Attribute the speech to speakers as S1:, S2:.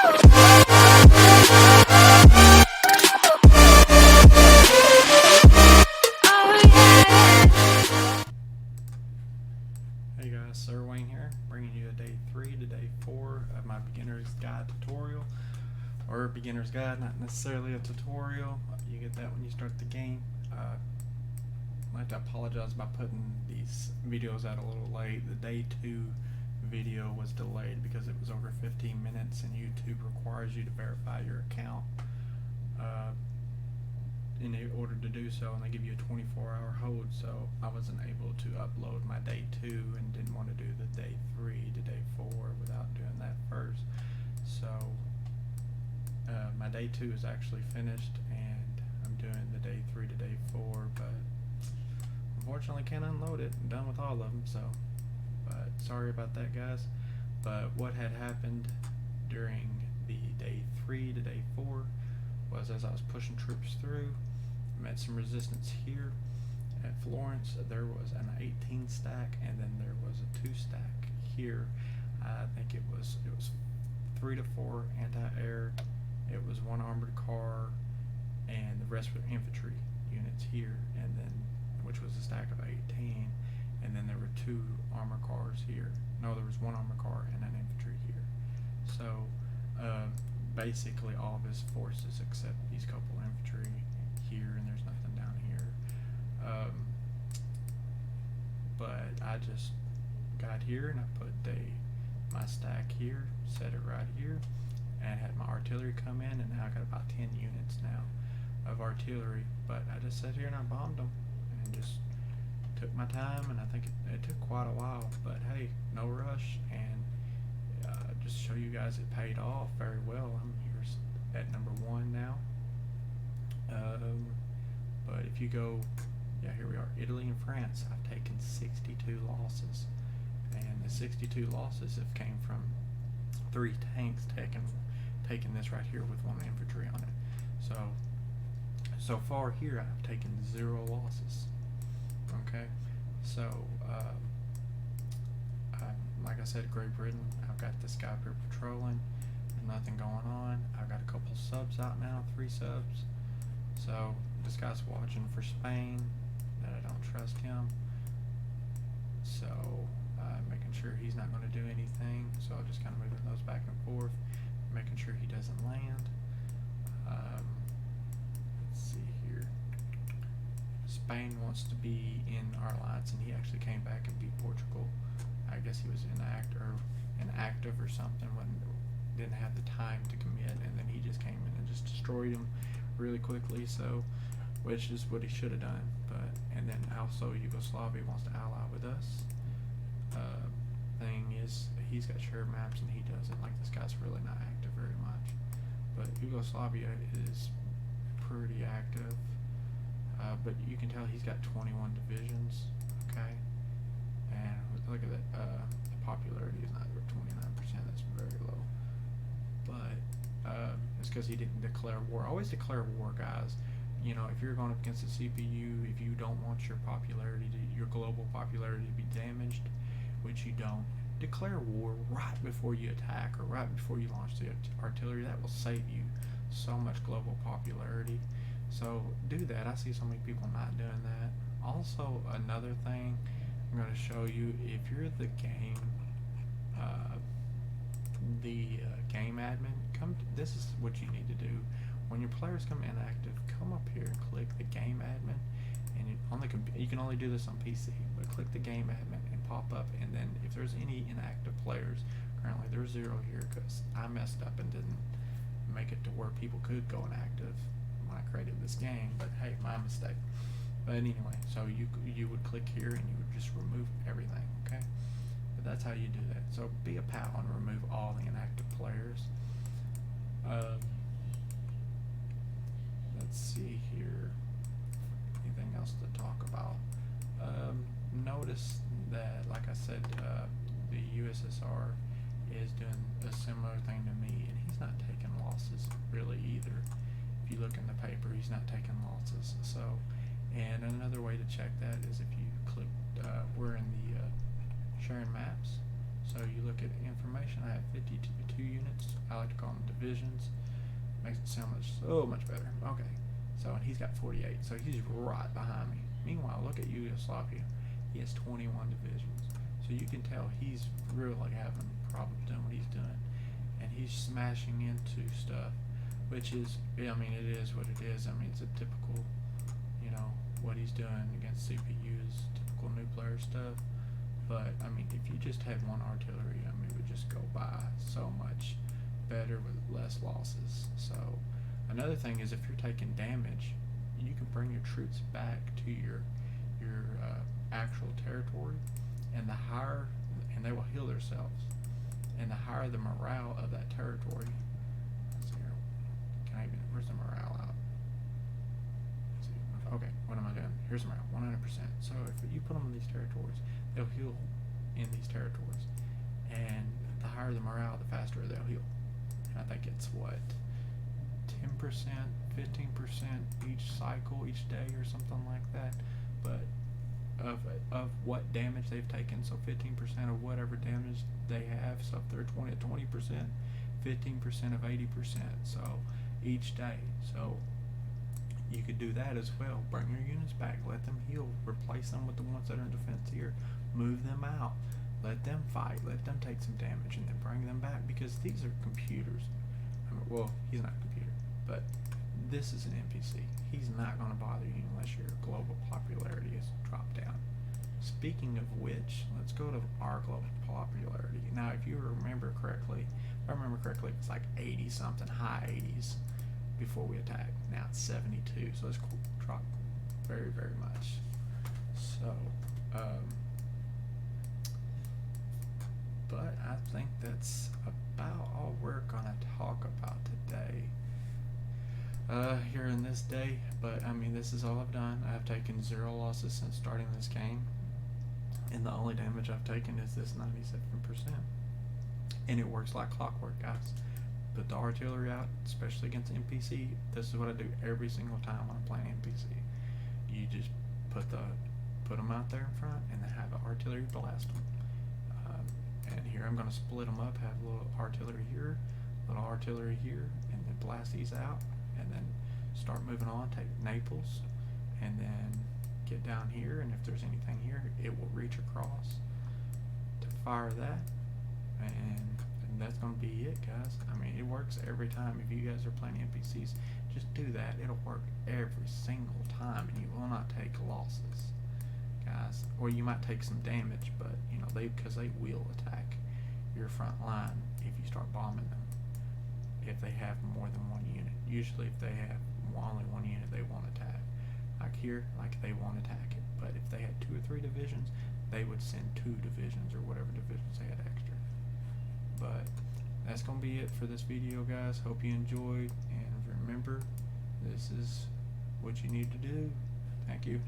S1: Hey guys, Sir Wayne here, bringing you a day 3 to day 4 of my beginner's guide tutorial, or beginner's guide, not necessarily a tutorial. You get that when you start the game. I'd like to apologize about putting these videos out a little late. The day 2 video was delayed because it was over 15 minutes and YouTube requires you to verify your account in order to do so, and they give you a 24-hour hold, so I wasn't able to upload my day 2 and didn't want to do the day 3 to day 4 without doing that first. So my day 2 is actually finished and I'm doing the day 3 to day 4, but unfortunately can't unload it. I'm done with all of them, so but sorry about that, guys. But what had happened during the day 3 to day 4 was, as I was pushing troops through, met some resistance here at Florence. There was an 18 stack, and then there was a 2 stack here. I think it was 3 to 4 anti-air. It was 1 armored car, and the rest were infantry units here, and then which was a stack of 18, and then there were 2 armor cars here. No, there was 1 armor car and an infantry here. So basically all of his forces except these couple infantry here, and there's nothing down here. But I just got here and I put my stack here, set it right here, and had my artillery come in, and now I got about 10 units now of artillery. But I just sat here and I bombed them and just took my time, and I think it took quite a while, but hey, no rush. And just show you guys it paid off very well. I'm here at number 1 now. But if you go, yeah, here we are, Italy and France, I've taken 62 losses, and the 62 losses have came from 3 tanks taking this right here with 1 infantry on it. So far here I've taken 0 losses. Okay, so like I said, Great Britain, I've got this guy up here patrolling. There's nothing going on. I've got a couple subs out now, 3 subs. So this guy's watching for Spain, that I don't trust him. So making sure he's not going to do anything. So just kind of moving those back and forth, making sure he doesn't land. Let's see here. Spain wants to be in our alliance, and he actually came back and beat Portugal. I guess he was inactive or something, didn't have the time to commit, and then he just came in and just destroyed him really quickly. So, which is what he should have done. But and then also Yugoslavia wants to ally with us. Thing is, he's got shared maps and he doesn't. Like, this guy's really not active very much, but Yugoslavia is pretty active. But you can tell he's got 21 divisions. Okay. And look at that, the popularity is not 29%, that's very low. But it's because he didn't declare war. Always declare war, guys. You know, if you're going up against the CPU, if you don't want your popularity, your global popularity to be damaged, which you don't, declare war right before you attack or right before you launch the artillery. That will save you so much global popularity. So do that. I see so many people not doing that. Also, another thing I'm going to show you, if you're the game game admin, this is what you need to do. When your players come inactive, come up here and click the game admin, and on the you can only do this on PC, but click the game admin and pop up, and then if there's any inactive players, currently there's 0 here because I messed up and didn't make it to where people could go inactive when I created this game, but hey, my mistake. But anyway, so you would click here and you would just remove everything, okay? But that's how you do that. So be a pal and remove all the inactive players. Let's see here. Anything else to talk about? Notice that, like I said, the USSR is doing a similar thing to me, and he's not taking losses really either. If you look in the paper, he's not taking losses. So, and another way to check that is if you click, we're in the sharing maps. So you look at information. I have 52 units. I like to call them divisions. Makes it sound so much better. Okay, so and he's got 48, so he's right behind me. Meanwhile, look at Yugoslavia. He has 21 divisions. So you can tell he's really having problems doing what he's doing. And he's smashing into stuff, which is, I mean, it is what it is. I mean, it's a typical, you know, what he's doing against CPUs, typical new player stuff. But, I mean, if you just had one artillery, I mean, it would just go by so much better with less losses. So, another thing is if you're taking damage, you can bring your troops back to your actual territory, and the higher, and they will heal themselves, and the higher the morale of that territory. Let's see here. Can I even, where's the morale out? Let's see. Okay, what am I doing? Here's the morale, 100%. So if you put them in these territories, they'll heal in these territories, and the higher the morale, the faster they'll heal. And I think it's what, 10%, 15% each cycle, each day, or something like that. But of what damage they've taken, so 15% of whatever damage they have. So if they're 20%, 15% of 80%. So each day. So you could do that as well. Bring your units back, let them heal, replace them with the ones that are in defense here, move them out, let them fight, let them take some damage, and then bring them back, because these are computers. I mean, well, he's not a computer, but this is an NPC. He's not going to bother you unless your global popularity is dropped down. Speaking of which, let's go to our global popularity. Now, if you remember correctly, if I remember correctly, it's like 80 something, high 80s before we attack. Now it's 72, so it's dropped very, very much. So, but I think that's about all we're gonna talk about today. Here in this day, but I mean, this is all I've done. I've taken 0 losses since starting this game, and the only damage I've taken is this 97%. And it works like clockwork, guys. Put the artillery out, especially against NPC. This is what I do every single time when I'm playing NPC. You just put them out there in front, and then have the artillery blast them. And here I'm going to split them up, have a little artillery here, and then blast these out, and then start moving on, take Naples, and then get down here, and if there's anything here, it will reach across to fire that, and that's going to be it, guys. I mean, it works every time. If you guys are playing NPCs, just do that. It'll work every single time, and you will not take losses, guys. Or you might take some damage, but you know, because they will attack your front line if you start bombing them. If they have more than one unit, usually if they have only one unit, they won't attack. Like here, like they won't attack it. But if they had 2 or 3 divisions, they would send 2 divisions or whatever divisions they had extra. But that's gonna be it for this video, guys. Hope you enjoyed, and remember, this is what you need to do. Thank you.